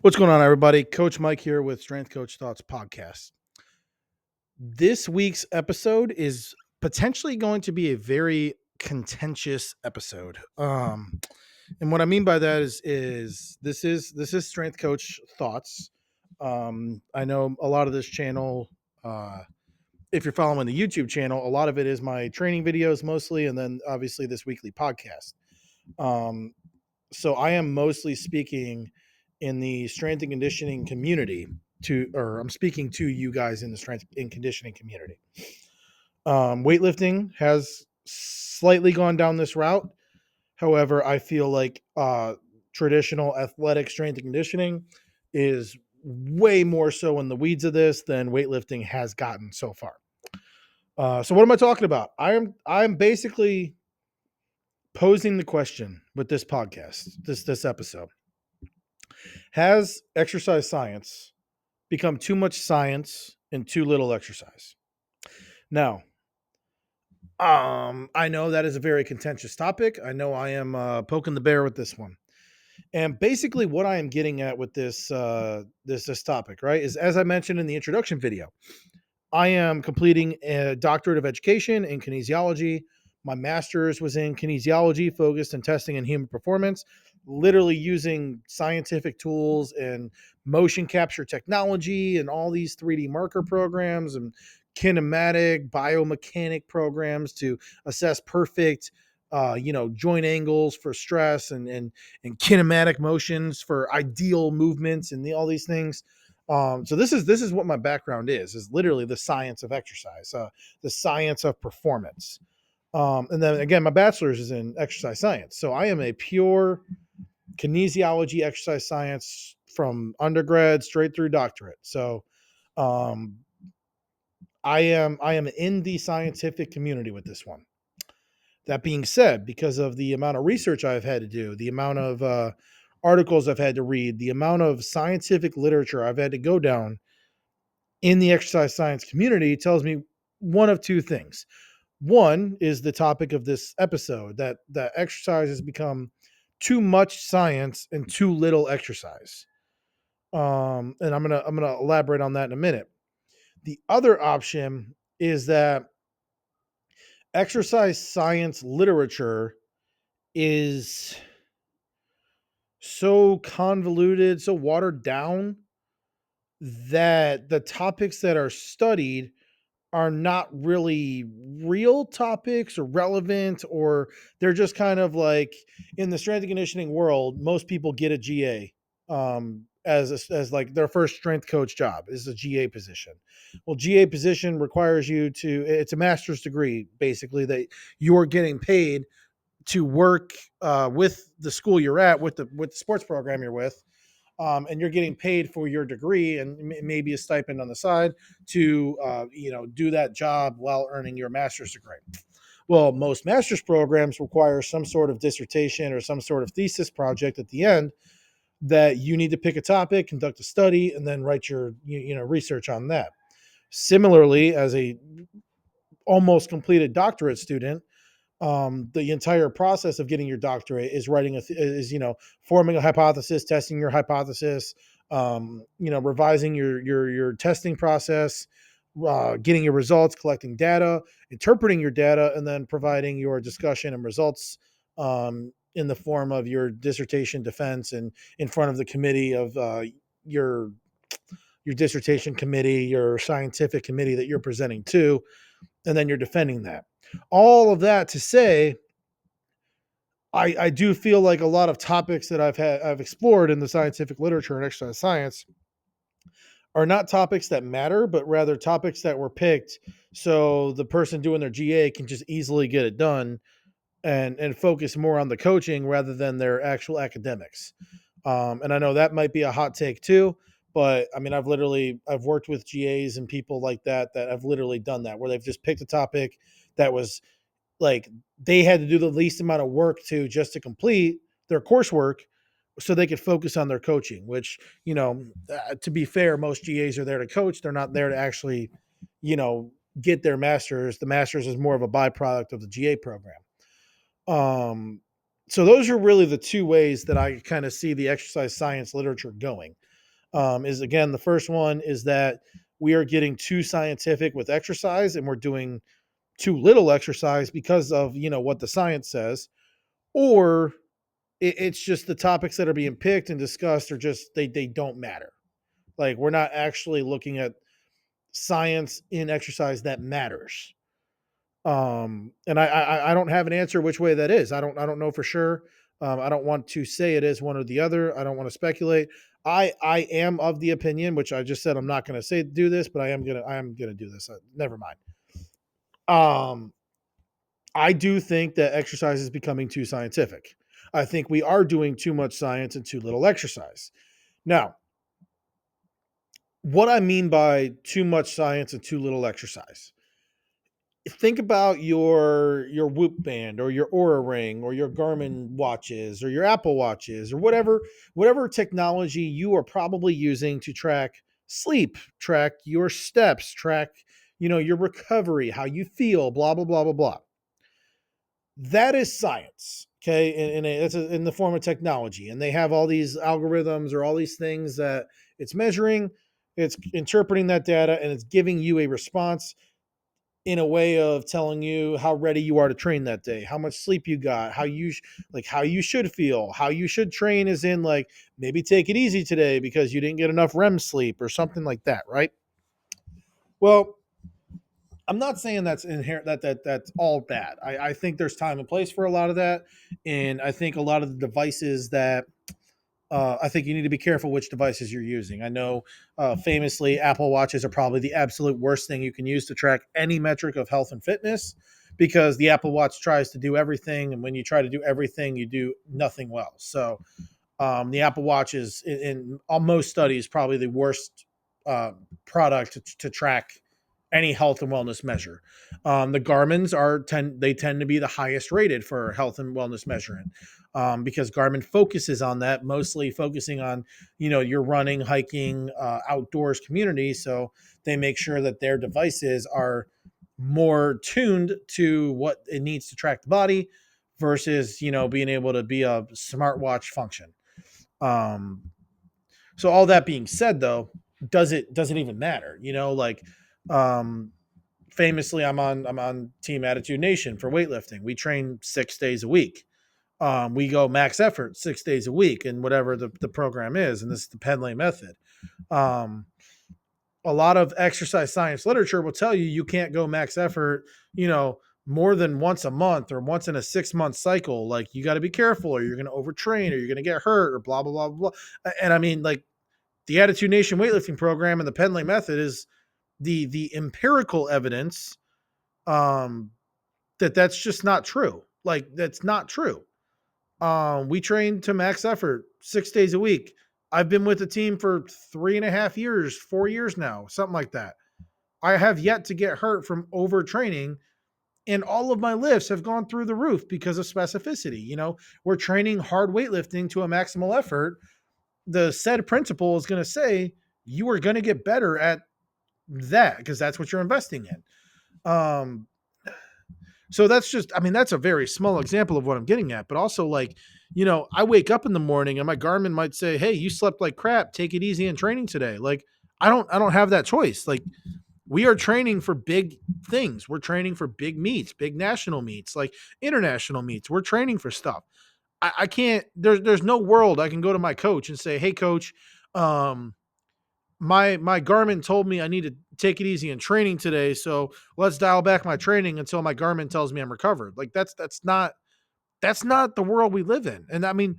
What's going on, everybody? Coach Mike here with Strength Coach Thoughts Podcast. This week's episode is potentially going to be a very contentious episode. And what I mean by that is this is Strength Coach Thoughts. I know a lot of this channel. If you're following the YouTube channel, a lot of it is my training videos mostly, and then obviously this weekly podcast. Um, so I am mostly speaking in the strength and conditioning community or I'm speaking to you guys in the strength and conditioning community. Weightlifting has slightly gone down this route. However, I feel like traditional athletic strength and conditioning is way more so in the weeds of this than weightlifting has gotten so far. So what am I talking about? I'm basically posing the question with this podcast, this episode. Has exercise science become too much science and too little exercise? Now, I know that is a very contentious topic. I know I am poking the bear with this one. And basically, what I am getting at with this topic, right, is as I mentioned in the introduction video, I am completing a doctorate of education in kinesiology. My master's was in kinesiology, focused on testing and human performance, literally using scientific tools and motion capture technology and all these 3D marker programs and kinematic biomechanic programs to assess perfect joint angles for stress and kinematic motions for ideal movements and all these things. So this is what my background is literally the science of exercise, the science of performance. And then again, my bachelor's is in exercise science. So I am a pure kinesiology exercise science from undergrad straight through doctorate. So um, I am in the scientific community with this one. That being said, because of the amount of research I've had to do, the amount of articles I've had to read, the amount of scientific literature I've had to go down in the exercise science community, tells me one of two things. One is the topic of this episode, that exercise has become too much science and too little exercise. And I'm gonna elaborate on that in a minute. The other option is that exercise science literature is so convoluted, so watered down that the topics that are studied are not really real topics or relevant, or they're just kind of like in the strength and conditioning world, most people get a GA as like their first strength coach job is a GA position. Well, GA position requires you to, it's a master's degree basically that you're getting paid to work with the school you're at, with the sports program you're with, and you're getting paid for your degree and maybe a stipend on the side to do that job while earning your master's degree. Well, most master's programs require some sort of dissertation or some sort of thesis project at the end that you need to pick a topic, conduct a study, and then write your research on that. Similarly, as a almost completed doctorate student, the entire process of getting your doctorate is forming a hypothesis, testing your hypothesis, revising your testing process, getting your results, collecting data, interpreting your data, and then providing your discussion and results in the form of your dissertation defense and in front of the committee of your your dissertation committee, your scientific committee that you're presenting to, and then you're defending that. All of that to say, I do feel like a lot of topics that I've explored in the scientific literature and exercise science are not topics that matter, but rather topics that were picked so the person doing their GA can just easily get it done and focus more on the coaching rather than their actual academics. And I know that might be a hot take too, but I mean, I've worked with GAs and people like that have literally done that, where they've just picked a topic that was like they had to do the least amount of work to complete their coursework so they could focus on their coaching, which, to be fair, most GAs are there to coach. They're not there to actually, you know, get their masters. The masters is more of a byproduct of the GA program. So those are really the two ways that I kind of see the exercise science literature going. Is again, the first one is that we are getting too scientific with exercise and we're doing too little exercise because of, what the science says, or it's just the topics that are being picked and discussed are just they don't matter. Like we're not actually looking at science in exercise that matters. And I don't have an answer which way that is. I don't know for sure. I don't want to say it is one or the other. I don't want to speculate. I am of the opinion, which I just said I'm not going to say do this, but I am gonna do this. Never mind. Um, I do think that exercise is becoming too scientific. I think we are doing too much science and too little exercise. Now, what I mean by too much science and too little exercise, think about your Whoop band or your Aura ring or your Garmin watches or your Apple watches or whatever technology you are probably using to track sleep, track your steps, track your recovery, how you feel, blah blah blah blah blah. That is science, okay, in the form of technology, and they have all these algorithms or all these things that it's measuring, it's interpreting that data, and it's giving you a response in a way of telling you how ready you are to train that day, how much sleep you got, how you should feel, how you should train, is in like maybe take it easy today because you didn't get enough REM sleep or something like that, right? Well, I'm not saying that's inherent that's all bad. I think there's time and place for a lot of that, and I think a lot of the devices that I think you need to be careful which devices you're using. I know, famously, Apple Watches are probably the absolute worst thing you can use to track any metric of health and fitness because the Apple Watch tries to do everything, and when you try to do everything, you do nothing well. So the Apple Watch is, in most studies, probably the worst product to track any health and wellness measure. The Garmin's tend to be the highest rated for health and wellness measuring, because Garmin focuses on that, mostly focusing on your running, hiking, outdoors community. So they make sure that their devices are more tuned to what it needs to track the body versus being able to be a smartwatch function. Um, so all that being said, though, does it even matter? Like, um, famously, I'm on Team Attitude Nation for weightlifting. We train 6 days a week. We go max effort 6 days a week, and whatever the program is, and this is the Penlay method. Um, a lot of exercise science literature will tell you can't go max effort, more than once a month or once in a 6 month cycle. Like you got to be careful, or you're going to overtrain, or you're going to get hurt, or blah blah blah blah. And I mean, like the Attitude Nation weightlifting program and the Penlay method is the empirical evidence, um, that's just not true. Like that's not true. We train to max effort 6 days a week. I've been with the team for 3.5 years, 4 years now, something like that. I have yet to get hurt from overtraining, and all of my lifts have gone through the roof because of specificity. We're training hard weightlifting to a maximal effort. The said principle is going to say you are going to get better at that because that's what you're investing in. So that's just, I mean, that's a very small example of what I'm getting at. But also, like, I wake up in the morning and my Garmin might say, "Hey, you slept like crap. Take it easy in training today." Like, I don't have that choice. Like, we are training for big things. We're training for big meets, big national meets, like international meets. We're training for stuff. I can't. There's no world I can go to my coach and say, "Hey, coach, um, my Garmin told me I need to take it easy in training today, so let's dial back my training until my Garmin tells me I'm recovered." Like that's not the world we live in. And I mean,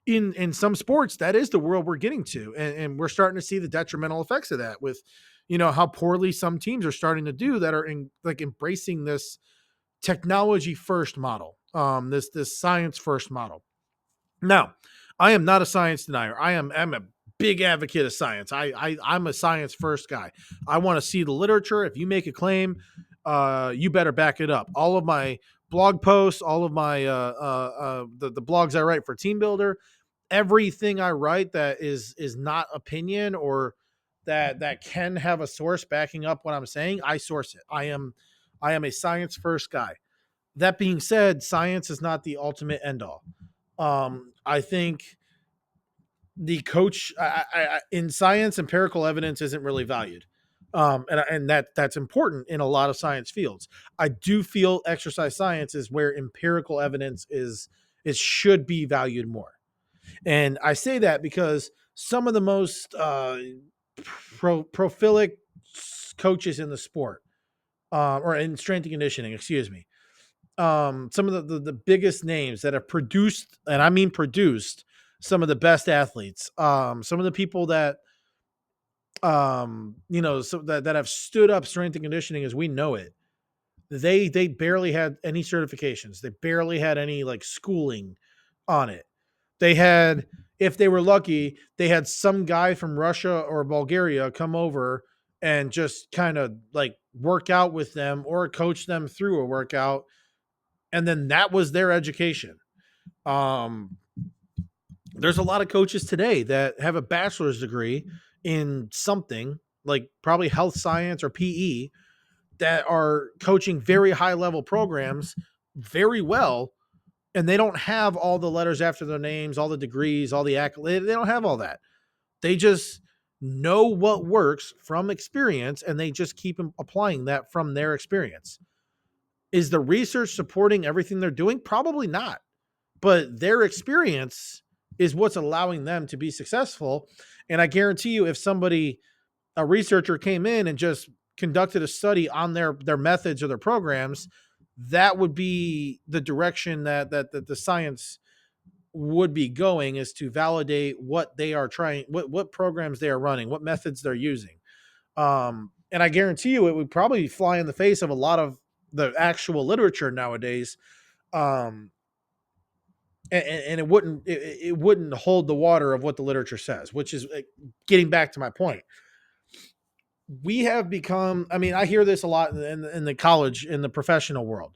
in some sports, that is the world we're getting to, and we're starting to see the detrimental effects of that with, how poorly some teams are starting to do that are like embracing this technology first model, this science first model. Now, I am not a science denier. I'm a big advocate of science. I'm a science first guy. I want to see the literature. If you make a claim, you better back it up. All of my blog posts, all of my the blogs I write for Team Builder, everything I write that is not opinion or that can have a source backing up what I'm saying, I source it. I am a science first guy. That being said, science is not the ultimate end all. I think the coach in science, empirical evidence isn't really valued. And that's important in a lot of science fields. I do feel exercise science is where empirical evidence is should be valued more. And I say that because some of the most prolific coaches in the sport, or in strength and conditioning, excuse me, some of the biggest names that have produced, and I mean produced, some of the best athletes, some of the people that so that have stood up strength and conditioning as we know it, they barely had any certifications. They barely had any like schooling on it. They had, if they were lucky, they had some guy from Russia or Bulgaria come over and just kind of like work out with them or coach them through a workout, and then that was their education. Um, there's a lot of coaches today that have a bachelor's degree in something like probably health science or PE that are coaching very high level programs very well, and they don't have all the letters after their names, all the degrees, all the accolades. They don't have all that. They just know what works from experience, and they just keep applying that from their experience. Is the research supporting everything they're doing? Probably not, but their experience is what's allowing them to be successful. And I guarantee you, if somebody, a researcher came in and just conducted a study on their methods or their programs, that would be the direction that the science would be going, is to validate what they are trying, what programs they are running, what methods they're using. And I guarantee you it would probably fly in the face of a lot of the actual literature nowadays. um, and it wouldn't hold the water of what the literature says, which is getting back to my point. We have become, I mean, I hear this a lot in the college, in the professional world.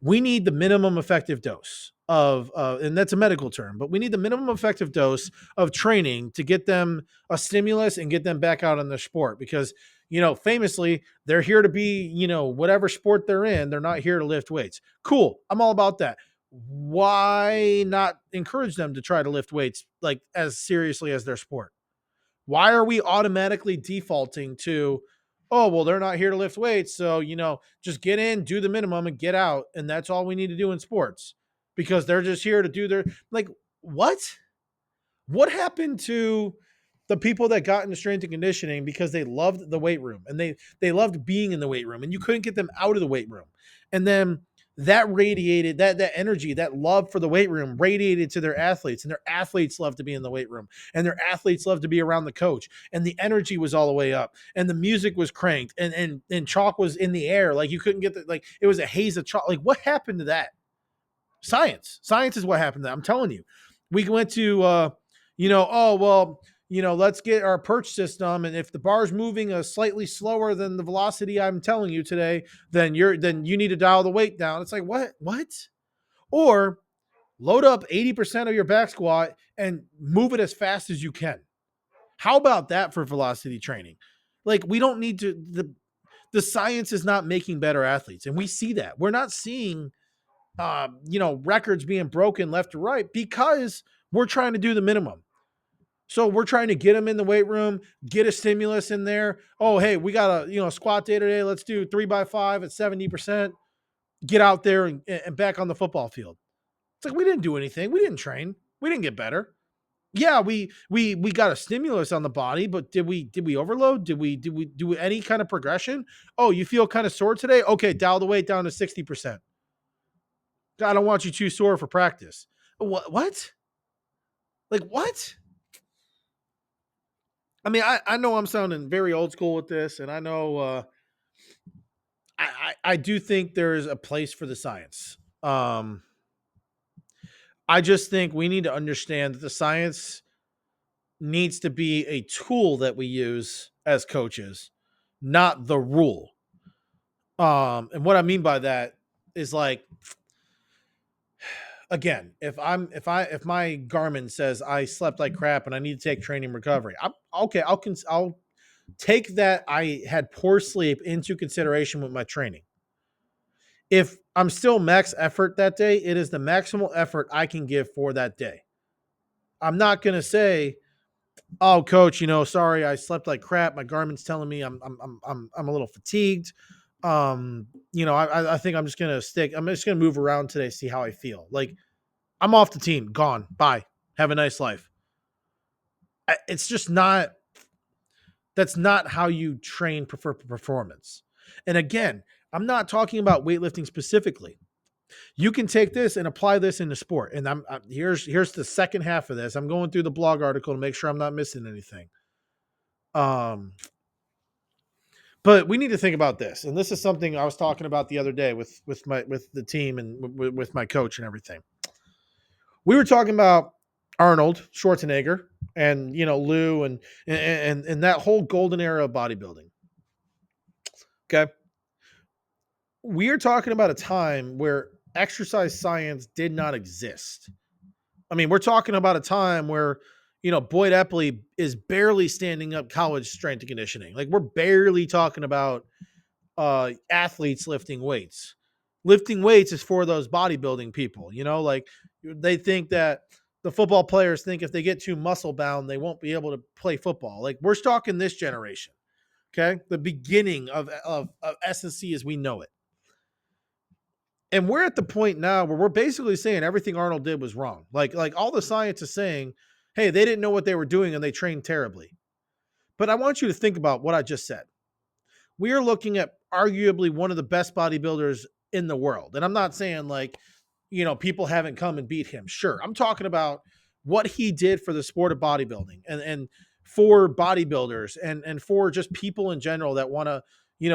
We need the minimum effective dose of and that's a medical term, but we need the minimum effective dose of training to get them a stimulus and get them back out on the sport, because famously, they're here to be, whatever sport they're in, they're not here to lift weights. Cool, I'm all about that. Why not encourage them to try to lift weights like as seriously as their sport? Why are we automatically defaulting to, oh, well, they're not here to lift weights, so, just get in, do the minimum, and get out, and that's all we need to do in sports because they're just here to do their, like, what? What happened to the people that got into strength and conditioning because they loved the weight room and they loved being in the weight room, and you couldn't get them out of the weight room? And then that radiated, that energy, that love for the weight room radiated to their athletes, and their athletes love to be in the weight room, and their athletes love to be around the coach, and the energy was all the way up, and the music was cranked, and chalk was in the air, like you couldn't get the, like it was a haze of chalk. Like, what happened to that? Science is what happened to that. I'm telling you. We went to oh, well, let's get our perch system, and if the bar's moving slightly slower than the velocity I'm telling you today, then you need to dial the weight down. It's like, what? Or load up 80% of your back squat and move it as fast as you can. How about that for velocity training? Like, we don't need to, the science is not making better athletes, and we see that. We're not seeing records being broken left to right because we're trying to do the minimum. So we're trying to get them in the weight room, get a stimulus in there. Oh, hey, we got a squat day today. Let's do 3x5 at 70%. Get out there and back on the football field. It's like, we didn't do anything. We didn't train. We didn't get better. Yeah, we got a stimulus on the body, but did we overload? Did we do any kind of progression? Oh, you feel kind of sore today? Okay, dial the weight down to 60%. I don't want you too sore for practice. What? Like, what? I mean, I know I'm sounding very old school with this, and I know I do think there is a place for the science. I just think we need to understand that the science needs to be a tool that we use as coaches, not the rule. And what I mean by that is, like, again, if my Garmin says I slept like crap and I need to take training recovery, I'm okay. I'll take that I had poor sleep into consideration with my training. If I'm still max effort that day, it is the maximal effort I can give for that day. I'm not going to say, "Oh, coach, sorry, I slept like crap. My Garmin's telling me I'm a little fatigued. I think I'm just gonna stick. I'm just gonna move around today, see how I feel. Like I'm off the team, gone. Bye. Have a nice life." It's just not. That's not how you train for performance. And again, I'm not talking about weightlifting specifically. You can take this and apply this in the sport. And here's the second half of this. I'm going through the blog article to make sure I'm not missing anything. Um, but we need to think about this. And this is something I was talking about the other day with the team and with my coach and everything. We were talking about Arnold Schwarzenegger and Lou and that whole golden era of bodybuilding. Okay. We are talking about a time where exercise science did not exist. I mean, we're talking about a time where, Boyd Epley is barely standing up college strength and conditioning. Like we're barely talking about athletes lifting weights. Lifting weights is for those bodybuilding people, like they think that the football players think if they get too muscle bound, they won't be able to play football. Like we're talking this generation. Okay. The beginning of S&C as we know it. And we're at the point now where we're basically saying everything Arnold did was wrong. Like all the science is saying, hey, they didn't know what they were doing and they trained terribly. But I want you to think about what I just said. We are looking at arguably one of the best bodybuilders in the world. And I'm not saying like, people haven't come and beat him. Sure. I'm talking about what he did for the sport of bodybuilding and for bodybuilders and for just people in general that want to,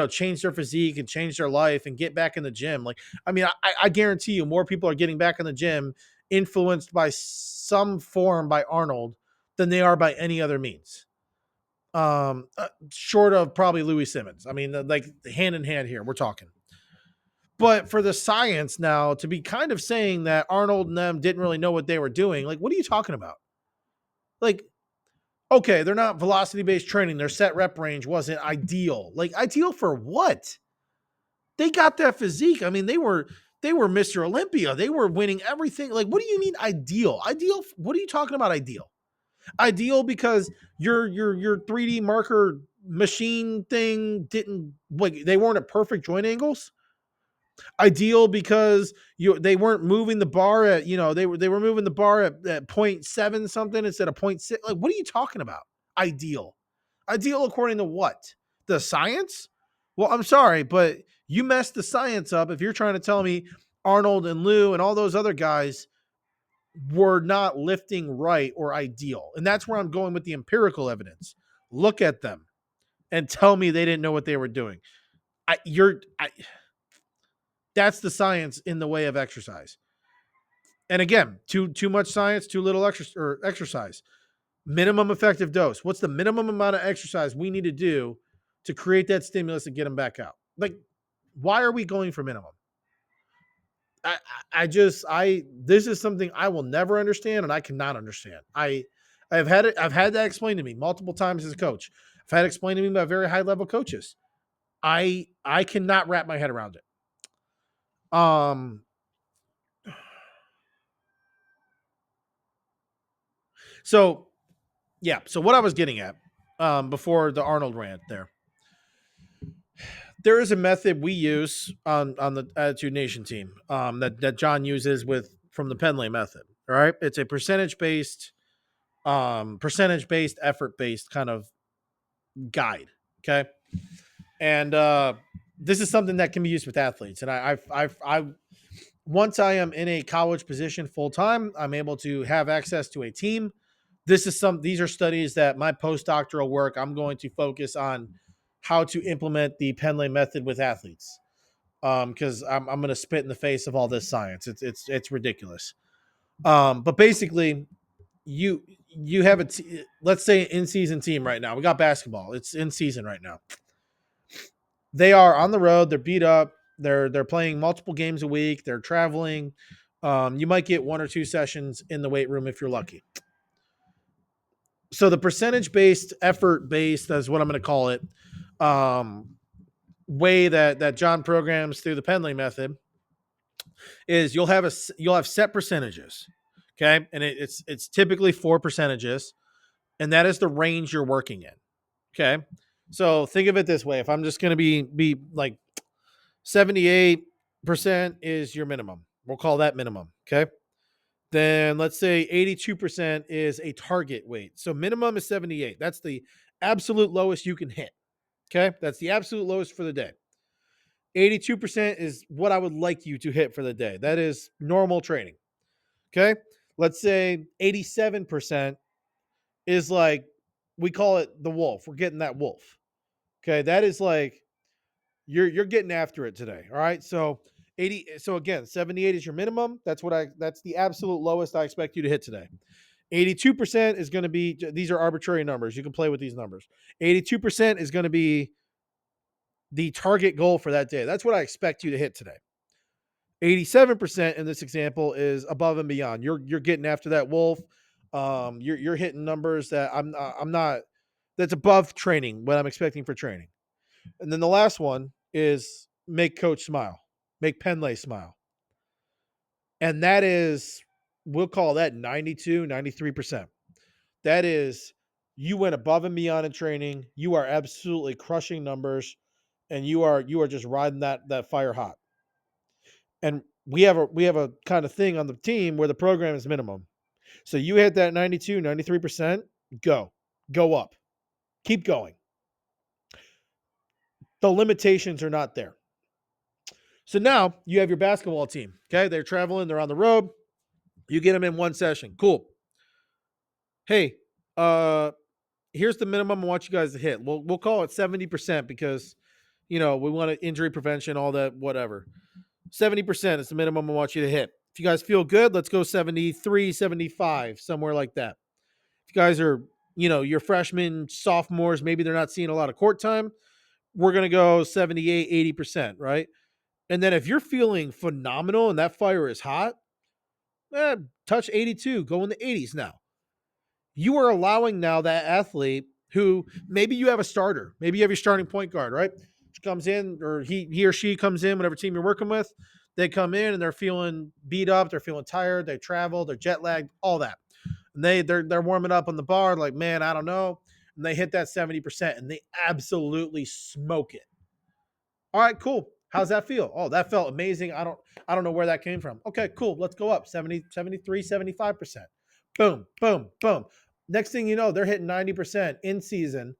change their physique and change their life and get back in the gym. Like, I mean, I guarantee you more people are getting back in the gym influenced by some form by Arnold than they are by any other means. Short of probably Louis Simmons. I mean, like hand in hand here, we're talking. But for the science now to be kind of saying that Arnold and them didn't really know what they were doing, like, what are you talking about? Like, okay, they're not velocity based training. Their set rep range wasn't ideal. Like, ideal for what? They got that physique. I mean, they were Mr. Olympia. They were winning everything. Like, what do you mean ideal? Ideal? What are you talking about? Ideal? Ideal because your 3D marker machine thing didn't like they weren't at perfect joint angles. Ideal because they weren't moving the bar at they were moving the bar at 0.7 something instead of 0.6. Like what are you talking about? Ideal. Ideal according to what? The science? Well, I'm sorry, but you messed the science up if you're trying to tell me Arnold and Lou and all those other guys were not lifting right or ideal. And that's where I'm going with the empirical evidence. Look at them and tell me they didn't know what they were doing. That's the science in the way of exercise. And again, too much science, too little exercise. Minimum effective dose. What's the minimum amount of exercise we need to do to create that stimulus and get them back out? Like, why are we going for minimum? This is something I will never understand and I cannot understand. I've had that explained to me multiple times as a coach. I've had it explained to me by very high level coaches. I cannot wrap my head around it. So yeah, so what I was getting at before the Arnold rant there is a method we use on the Attitude Nation team that John uses with from the Penley method. All right, it's a percentage based, effort based kind of guide. Okay, and this is something that can be used with athletes. And I once I am in a college position full time, I'm able to have access to a team. These are studies that my postdoctoral work, I'm going to focus on how to implement the Penley method with athletes. Because I'm going to spit in the face of all this science. It's ridiculous. But basically, you have let's say in season team right now. We got basketball. It's in season right now. They are on the road. They're beat up. They're playing multiple games a week. They're traveling. You might get one or two sessions in the weight room if you're lucky. So the percentage based, effort based, that's what I'm going to call it, way that John programs through the Penley method is you'll have set percentages, okay, and it's typically 4 percentages. And that is the range you're working in. Okay. So think of it this way. If I'm just going to be like 78% is your minimum, we'll call that minimum. Okay. Then let's say 82% is a target weight. So minimum is 78. That's the absolute lowest you can hit. Okay. That's the absolute lowest for the day. 82% is what I would like you to hit for the day. That is normal training. Okay. Let's say 87% is like, we call it the wolf. We're getting that wolf. Okay. That is like, you're getting after it today. All right. So 80. So again, 78 is your minimum. That's the absolute lowest I expect you to hit today. 82% is going to be, these are arbitrary numbers. You can play with these numbers. 82% is going to be the target goal for that day. That's what I expect you to hit today. 87% in this example is above and beyond. You're getting after that wolf. You're hitting numbers that I'm not, that's above training, what I'm expecting for training. And then the last one is make coach smile, make Penlay smile. And that is, we'll call that 92, 93%. That is, you went above and beyond in training. You are absolutely crushing numbers, and you are just riding that fire hot. And we have a kind of thing on the team where the program is minimum. So you hit that 92, 93%, go up. Keep going. The limitations are not there. So now you have your basketball team. Okay, they're traveling, they're on the road. You get them in one session. Cool. Hey, here's the minimum I want you guys to hit. We'll call it 70% because we want injury prevention, all that, whatever. 70% is the minimum I want you to hit. If you guys feel good, let's go 73, 75, somewhere like that. If you guys are, your freshmen, sophomores, maybe they're not seeing a lot of court time, we're going to go 78, 80%, right? And then if you're feeling phenomenal and that fire is hot, touch 82, go in the 80s now. You are allowing now that athlete who maybe you have a starter, maybe you have your starting point guard, right? She comes in, or he or she comes in, whatever team you're working with, they come in and they're feeling beat up, they're feeling tired, they traveled, they're jet lagged, all that. And they're warming up on the bar, like, man, I don't know. And they hit that 70% and they absolutely smoke it. All right, cool. How's that feel? Oh, that felt amazing. I don't know where that came from. Okay, cool. Let's go up 70, 73, 75%. Boom, boom, boom. Next thing you know, they're hitting 90% in season.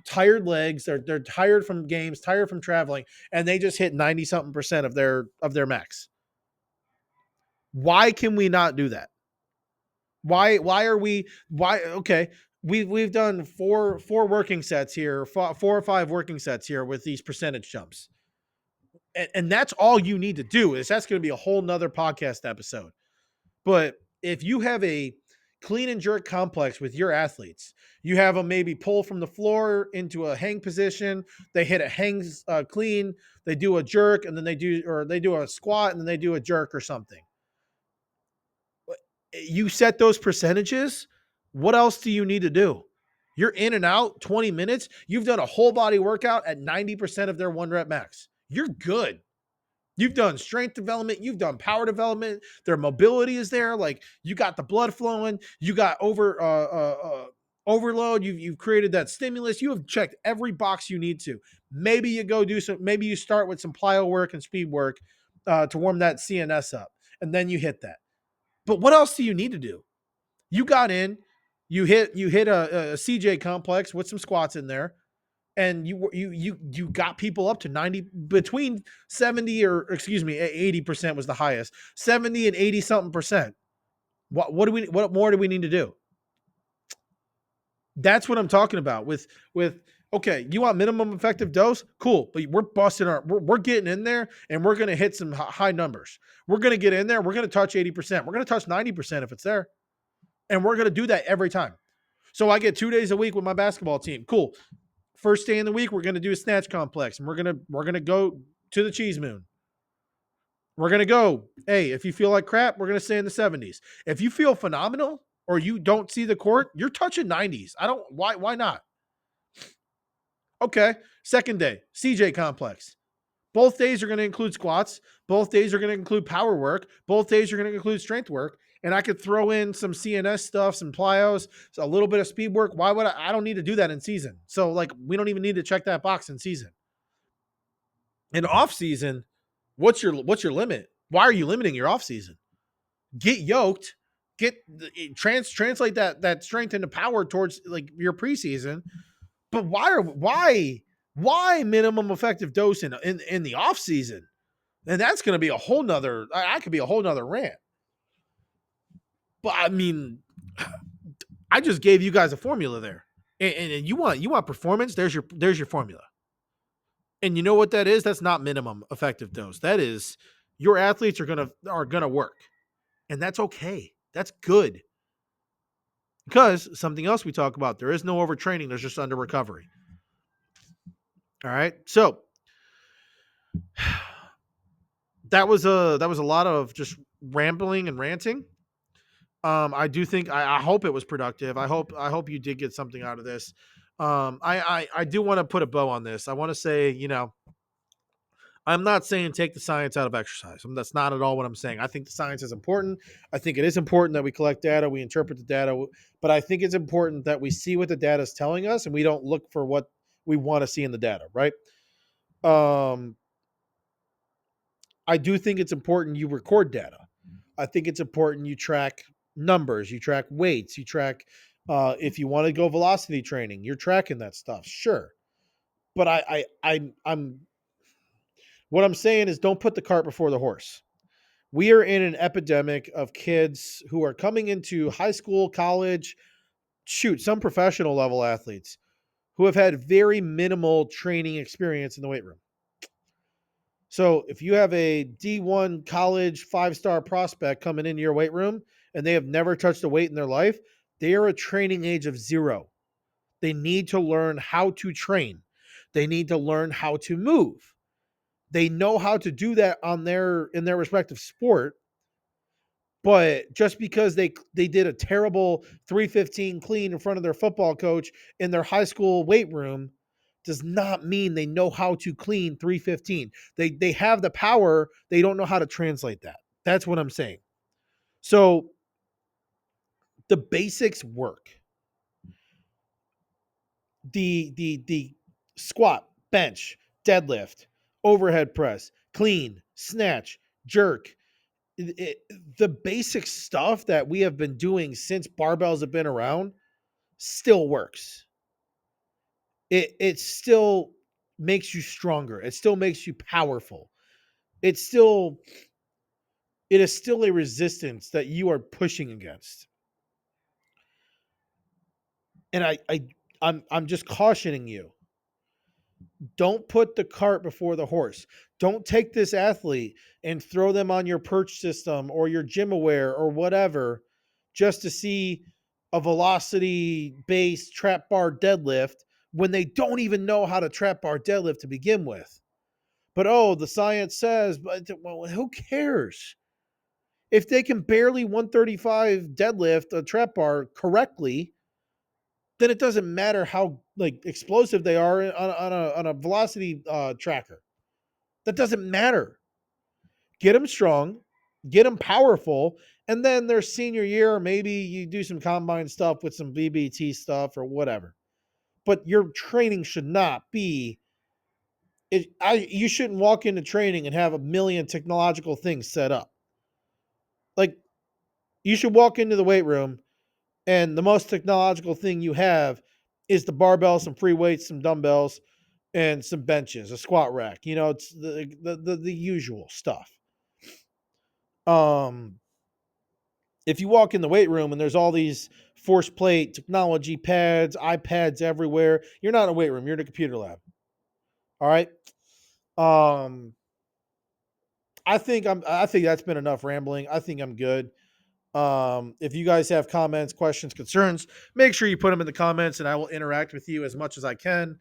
Tired legs, they're tired from games, tired from traveling, and they just hit 90 something percent of their max. Why can we not do that? Why are we why okay, we've done four working sets here, four or five working sets here with these percentage jumps. And that's all you need to do. That's going to be a whole nother podcast episode. But if you have a clean and jerk complex with your athletes, you have them maybe pull from the floor into a hang position. They hit a hang clean. They do a jerk, and then they do a squat, and then they do a jerk or something. You set those percentages. What else do you need to do? You're in and out 20 minutes. You've done a whole body workout at 90% of their one rep max. You're good. You've done strength development. You've done power development. Their mobility is there. Like, you got the blood flowing. You got overload. You've created that stimulus. You have checked every box you need to. Maybe you go do some. Maybe you start with some plyo work and speed work to warm that CNS up, and then you hit that. But what else do you need to do? You got in. You hit a CJ complex with some squats in there, and you got people up to 90, between 70 or excuse me 80% was the highest, 70 and 80 something percent. What more do we need to do? That's what I'm talking about with okay, you want minimum effective dose, cool, but we're getting in there and we're going to hit some high numbers. We're going to get in there, we're going to touch 80%, we're going to touch 90% if it's there, and we're going to do that every time. So I get 2 days a week with my basketball team, cool. First day in the week, we're going to do a snatch complex, and we're going to go to the cheese moon. We're going to go, hey, if you feel like crap, we're going to stay in the 70s. If you feel phenomenal or you don't see the court, you're touching 90s. Why not? Okay. Second day, CJ complex. Both days are going to include squats. Both days are going to include power work. Both days are going to include strength work. and I could throw in some CNS stuff, some plyos, so a little bit of speed work. Why would I don't need to do that in season. So like we don't even need to check that box in season. In off season, what's your limit? Why are you limiting your off season? Get yoked, get translate that strength into power towards like your preseason. But why minimum effective dose in the off season? And that's going to be a whole nother. I could be a whole nother rant. But I mean, I just gave you guys a formula there, and you want performance. There's your formula. And you know what that is? That's not minimum effective dose. That is your athletes are gonna work, and that's okay. That's good. Because something else we talk about, there is no overtraining. There's just under recovery. All right. So that was a lot of just rambling and ranting. I do think I hope it was productive. I hope you did get something out of this. I do want to put a bow on this. I want to say, I'm not saying take the science out of exercise. That's not at all what I'm saying. I think the science is important. I think it is important that we collect data, we interpret the data, but I think it's important that we see what the data is telling us and we don't look for what we want to see in the data, right? Um, I do think it's important you record data. I think it's important you track numbers, you track weights, you track if you want to go velocity training, you're tracking that stuff, sure. But I'm what I'm saying is don't put the cart before the horse. We are in an epidemic of kids who are coming into high school, college, shoot, some professional level athletes who have had very minimal training experience in the weight room. So if you have a D1 college 5-star prospect coming into your weight room and they have never touched a weight in their life, they are a training age of 0. They need to learn how to train. They need to learn how to move. They know how to do that in their respective sport, but just because they did a terrible 315 clean in front of their football coach in their high school weight room does not mean they know how to clean 315. They have the power, they don't know how to translate that. That's what I'm saying. So the basics work. The squat, bench, deadlift, overhead press, clean, snatch, jerk, the basic stuff that we have been doing since barbells have been around still works. It still makes you stronger. It still makes you powerful. It is still a resistance that you are pushing against. And I'm just cautioning you. Don't put the cart before the horse. Don't take this athlete and throw them on your perch system or your gym aware or whatever just to see a velocity based trap bar deadlift when they don't even know how to trap bar deadlift to begin with. But oh, the science says, but well, who cares? If they can barely 135 deadlift a trap bar correctly, then it doesn't matter how like explosive they are on a velocity tracker. That doesn't matter. Get them strong, get them powerful, and then their senior year, maybe you do some combine stuff with some VBT stuff or whatever. But your training should not be. You shouldn't walk into training and have a million technological things set up. Like you should walk into the weight room and the most technological thing you have is the barbell, some free weights, some dumbbells, and some benches, a squat rack. It's the usual stuff. If you walk in the weight room and there's all these force plate technology pads, iPads everywhere, you're not in a weight room, you're in a computer lab. All right. Um, I think that's been enough rambling. I think I'm good. If you guys have comments, questions, concerns, make sure you put them in the comments and I will interact with you as much as I can.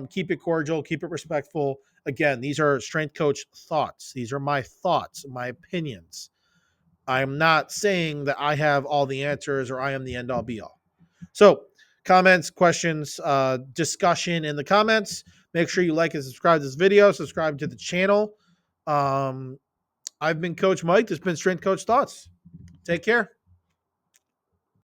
Keep it cordial, keep it respectful. Again, these are strength coach thoughts. These are my thoughts, my opinions. I'm not saying that I have all the answers or I am the end all be all. So, comments, questions, discussion in the comments. Make sure you like and subscribe to this video, subscribe to the channel. I've been Coach Mike. This has been Strength Coach Thoughts. Take care.